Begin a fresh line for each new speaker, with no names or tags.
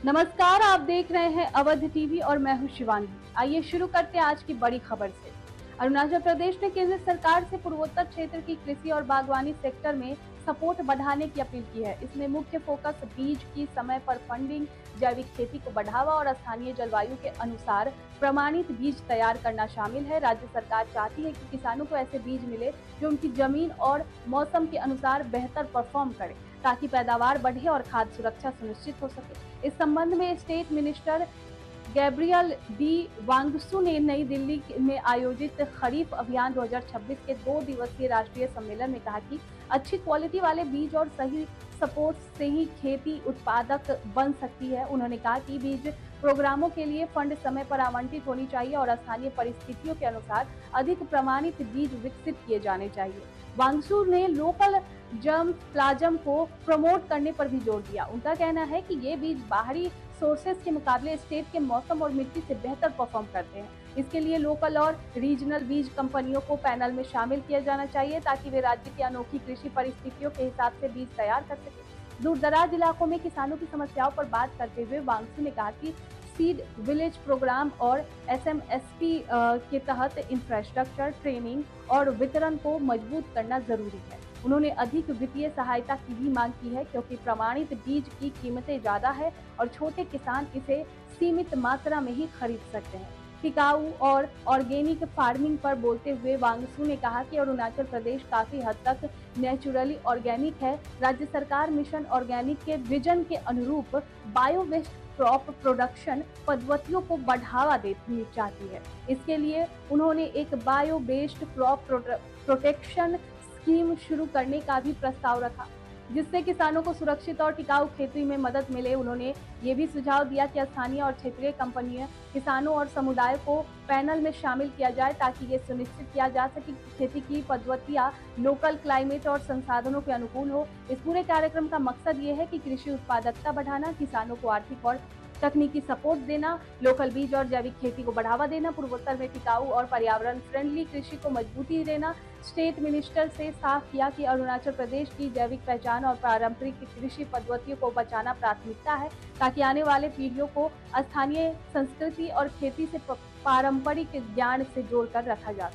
नमस्कार, आप देख रहे हैं अवध टीवी और मैं हूं शिवांगी। आइए शुरू करते हैं आज की बड़ी खबर से। अरुणाचल प्रदेश ने केंद्र सरकार से पूर्वोत्तर क्षेत्र की कृषि और बागवानी सेक्टर में सपोर्ट बढ़ाने की अपील की है। इसमें मुख्य फोकस बीज की समय पर फंडिंग, जैविक खेती को बढ़ावा और स्थानीय जलवायु के अनुसार प्रमाणित बीज तैयार करना शामिल है। राज्य सरकार चाहती है कि किसानों को ऐसे बीज मिले जो उनकी जमीन और मौसम के अनुसार बेहतर परफॉर्म करे, ताकि पैदावार बढ़े और खाद्य सुरक्षा सुनिश्चित हो सके। इस संबंध में state minister Gabriel D Wangsu ने नई दिल्ली में आयोजित खरीफ अभियान 2026 के 2 दिवसीय राष्ट्रीय सम्मेलन में कहा कि अच्छी क्वालिटी वाले बीज और सही सपोर्ट से ही खेती उत्पादक बन सकती है। उन्होंने कहा कि बीज प्रोग्रामों के लिए फंड समय पर आवंटित होनी चाहिए और स्थानीय परिस्थितियों के अनुसार अधिक प्रमाणित बीज विकसित किए जाने चाहिए। वांगसू ने लोकल जर्म प्लाज्म को प्रमोट करने पर भी जोर दिया। उनका कहना है कि ये बीज बाहरी सोर्सेज के मुकाबले स्टेट के मौसम और मिट्टी से बेहतर परफॉर्म करते हैं। इसके लिए लोकल और रीजनल बीज कंपनियों को पैनल में शामिल किया जाना चाहिए, ताकि वे राज्य की अनोखी कृषि परिस्थितियों के हिसाब से बीज तैयार कर सके। दूर दराज इलाकों में किसानों की समस्याओं पर बात करते हुए वांगसू ने कहा कि सीड विलेज प्रोग्राम और एसएमएसपी के तहत इंफ्रास्ट्रक्चर, ट्रेनिंग और वितरण को मजबूत करना जरूरी है। उन्होंने अधिक वित्तीय सहायता की भी मांग की है, क्योंकि प्रमाणित बीज की कीमतें ज्यादा है और छोटे किसान इसे सीमित मात्रा में ही खरीद सकते हैं। टिकाऊ और ऑर्गेनिक फार्मिंग पर बोलते हुए वांगसू ने कहा कि अरुणाचल प्रदेश काफी हद तक नेचुरली ऑर्गेनिक है। राज्य सरकार मिशन ऑर्गेनिक के विजन के अनुरूप बायो वेस्ट क्रॉप प्रोडक्शन पद्धतियों को बढ़ावा देनी चाहती है। इसके लिए उन्होंने एक bio based crop protection scheme शुरू करने का भी प्रस्ताव रखा, जिससे किसानों को सुरक्षित और टिकाऊ खेती में मदद मिले। उन्होंने ये भी सुझाव दिया कि स्थानीय और क्षेत्रीय कंपनियां, किसानों और समुदाय को पैनल में शामिल किया जाए, ताकि ये सुनिश्चित किया जा सके कि खेती की पद्धतियां लोकल क्लाइमेट और संसाधनों के अनुकूल हो। इस पूरे कार्यक्रम का मकसद ये है कि कृषि उत्पादकता बढ़ाना, किसानों को आर्थिक और तकनीकी सपोर्ट देना, लोकल बीज और जैविक खेती को बढ़ावा देना, पूर्वोत्तर में टिकाऊ और पर्यावरण फ्रेंडली कृषि को मजबूती देना। स्टेट मिनिस्टर से साफ किया कि अरुणाचल प्रदेश की जैविक पहचान और पारंपरिक कृषि पद्धतियों को बचाना प्राथमिकता है, ताकि आने वाले पीढ़ियों को स्थानीय संस्कृति और खेती से पारंपरिक ज्ञान से जोड़कर रखा जा सके।